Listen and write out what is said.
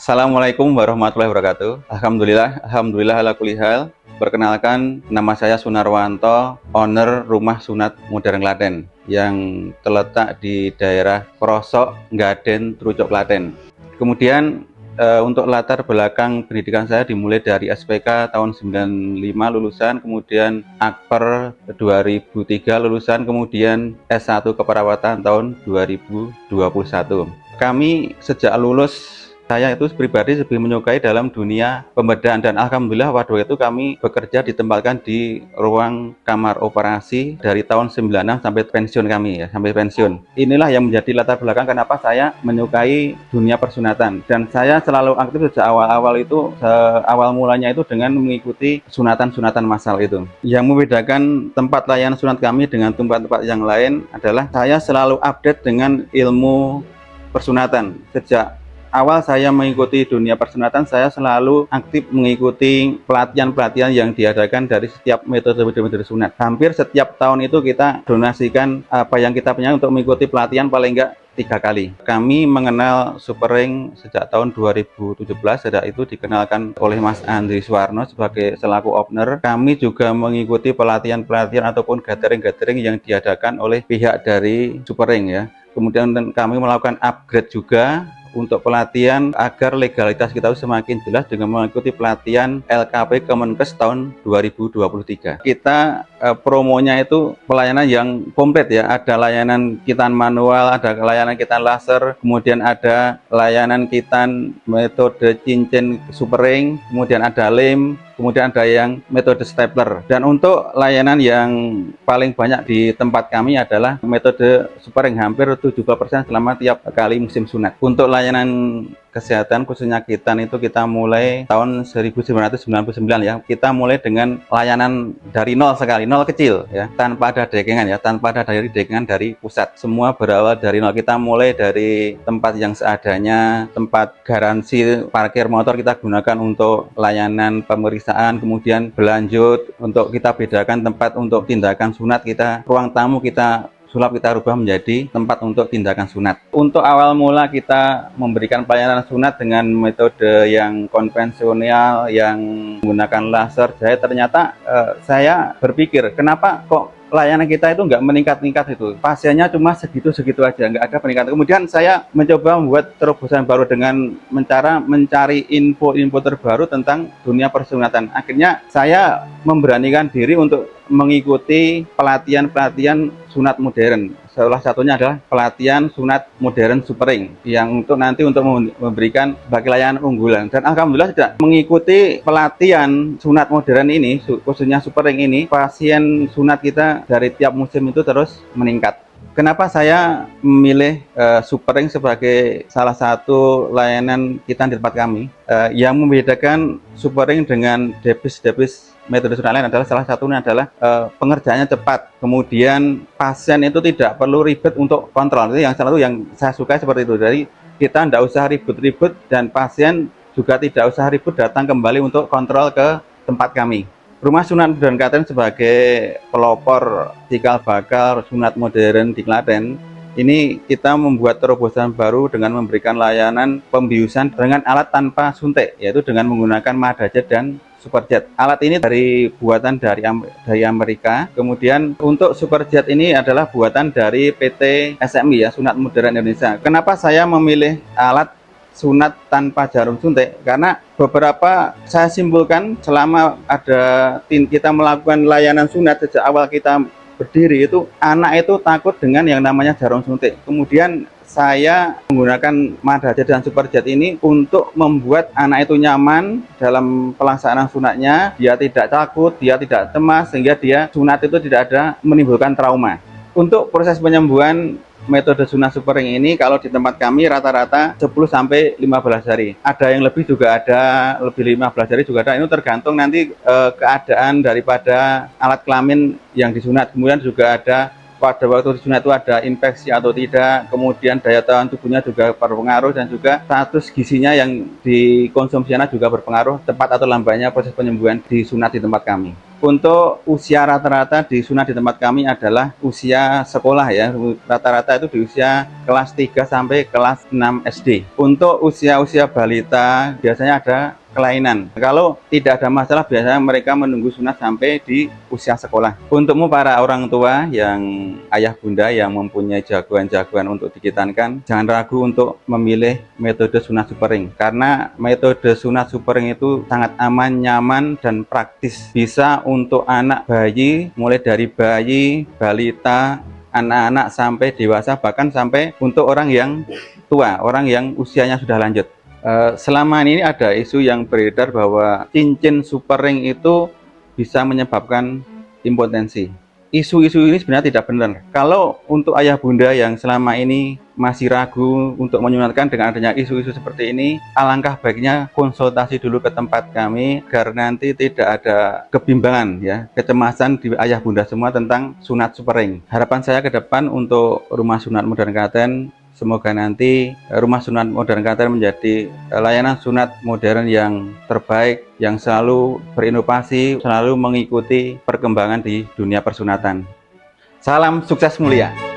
Assalamualaikum warahmatullahi wabarakatuh. Alhamdulillah ala kulli hal. Perkenalkan, nama saya Sunarwanto, owner Rumah Sunat Modern Klaten yang terletak di daerah Krosok, Nggaden, Trucuk, Klaten. Kemudian untuk latar belakang pendidikan saya dimulai dari SPK tahun 95 lulusan, kemudian Akper 2003 lulusan, kemudian S1 keperawatan tahun 2021. Kami sejak lulus, saya itu pribadi lebih menyukai dalam dunia pembedaan, dan alhamdulillah waktu itu kami bekerja ditempatkan di ruang kamar operasi dari tahun 96 sampai pensiun kami ya, sampai pensiun. Inilah yang menjadi latar belakang kenapa saya menyukai dunia persunatan, dan saya selalu aktif sejak awal-awal itu, awal mulanya itu dengan mengikuti sunatan-sunatan massal itu. Yang membedakan tempat layanan sunat kami dengan tempat-tempat yang lain adalah saya selalu update dengan ilmu persunatan. Sejak awal saya mengikuti dunia persunatan, saya selalu aktif mengikuti pelatihan-pelatihan yang diadakan dari setiap metode-metode sunat. Hampir setiap tahun itu kita donasikan apa yang kita punya untuk mengikuti pelatihan paling enggak 3 kali. Kami mengenal Super Ring sejak tahun 2017, sejak itu dikenalkan oleh Mas Andri Suwarno sebagai selaku owner. Kami juga mengikuti pelatihan-pelatihan ataupun gathering-gathering yang diadakan oleh pihak dari Super Ring ya. Kemudian kami melakukan upgrade juga untuk pelatihan agar legalitas kita semakin jelas dengan mengikuti pelatihan LKP Kemenkes tahun 2023. Kita promonya itu pelayanan yang komplit ya, ada layanan kitan manual, ada layanan kitan laser, kemudian ada layanan kitan metode cincin Super Ring, kemudian ada lem, kemudian ada yang metode stapler. Dan untuk layanan yang paling banyak di tempat kami adalah metode Super Ring, hampir 70% selama tiap kali musim sunat. Untuk layanan kesehatan khususnya kitan itu kita mulai tahun 1999 ya. Kita mulai dengan layanan dari nol sekali, nol kecil ya, tanpa ada dekengan ya, tanpa ada dekengan dari pusat. Semua berawal dari nol. Kita mulai dari tempat yang seadanya, tempat garansi parkir motor kita gunakan untuk layanan pemeriksaan, kemudian berlanjut untuk kita bedakan tempat untuk tindakan sunat, kita ruang tamu kita sulap kita rubah menjadi tempat untuk tindakan sunat. Untuk awal mula kita memberikan pelayanan sunat dengan metode yang konvensional, yang menggunakan laser jahit, ternyata saya berpikir kenapa kok layanan kita itu nggak meningkat-ningkat, itu pasiennya cuma segitu-segitu aja, nggak ada peningkatan. Kemudian saya mencoba membuat terobosan baru dengan mencari info-info terbaru tentang dunia persunatan. Akhirnya saya memberanikan diri untuk mengikuti pelatihan-pelatihan sunat modern. Salah satunya adalah pelatihan sunat modern Super Ring yang nanti untuk memberikan sebagai layanan unggulan. Dan alhamdulillah sudah mengikuti pelatihan sunat modern ini, khususnya Super Ring ini, pasien sunat kita dari tiap musim itu terus meningkat. Kenapa saya memilih Super Ring sebagai salah satu layanan kita di tempat kami? Yang membedakan Super Ring dengan debis metode sunat lain adalah salah satunya adalah pengerjaannya cepat. Kemudian pasien itu tidak perlu ribet untuk kontrol. Itu yang salah satu yang saya suka seperti itu. Jadi kita tidak usah ribut-ribut dan pasien juga tidak usah ribut datang kembali untuk kontrol ke tempat kami. Rumah Sunat Modern Klaten sebagai pelopor cikal bakal sunat modern di Klaten, ini kita membuat terobosan baru dengan memberikan layanan pembiusan dengan alat tanpa suntik, yaitu dengan menggunakan Madajet dan Superjet. Alat ini buatan dari Amerika. Kemudian untuk Superjet ini adalah buatan dari PT SMI ya, Sunat Modern Indonesia. Kenapa saya memilih alat sunat tanpa jarum suntik? Karena beberapa saya simpulkan selama kita melakukan layanan sunat sejak awal kita berdiri itu, anak itu takut dengan yang namanya jarum suntik. Kemudian saya menggunakan Madajet dan Superjet ini untuk membuat anak itu nyaman dalam pelaksanaan sunatnya, dia tidak takut, dia tidak cemas, sehingga dia sunat itu tidak ada menimbulkan trauma. Untuk proses penyembuhan metode sunat Super Ring ini kalau di tempat kami rata-rata 10-15 hari. Ada yang lebih juga ada, lebih 15 hari juga ada. Ini tergantung nanti keadaan daripada alat kelamin yang disunat. Kemudian juga ada pada waktu disunat itu ada infeksi atau tidak, kemudian daya tahan tubuhnya juga berpengaruh, dan juga status gizinya yang dikonsumsi anak juga berpengaruh cepat atau lambatnya proses penyembuhan disunat di tempat kami. Untuk usia rata-rata di sunat di tempat kami adalah usia sekolah ya. Rata-rata itu di usia kelas 3 sampai kelas 6 SD. Untuk usia-usia balita biasanya ada kelainan. Kalau tidak ada masalah biasanya mereka menunggu sunat sampai di usia sekolah. Untukmu para orang tua yang ayah bunda yang mempunyai jagoan-jagoan untuk dikitankan, jangan ragu untuk memilih metode sunat supering, karena metode sunat supering itu sangat aman, nyaman, dan praktis. Bisa untuk anak bayi, mulai dari bayi, balita, anak-anak sampai dewasa, bahkan sampai untuk orang yang tua, orang yang usianya sudah lanjut. Selama ini ada isu yang beredar bahwa cincin supering itu bisa menyebabkan impotensi. Isu-isu ini sebenarnya tidak benar. Kalau untuk ayah bunda yang selama ini masih ragu untuk menyunatkan dengan adanya isu-isu seperti ini, alangkah baiknya konsultasi dulu ke tempat kami agar nanti tidak ada kebimbangan ya, kecemasan di ayah bunda semua tentang sunat supering. Harapan saya ke depan untuk rumah sunat modern Klaten, semoga nanti rumah sunat modern Klaten menjadi layanan sunat modern yang terbaik, yang selalu berinovasi, selalu mengikuti perkembangan di dunia persunatan. Salam sukses mulia.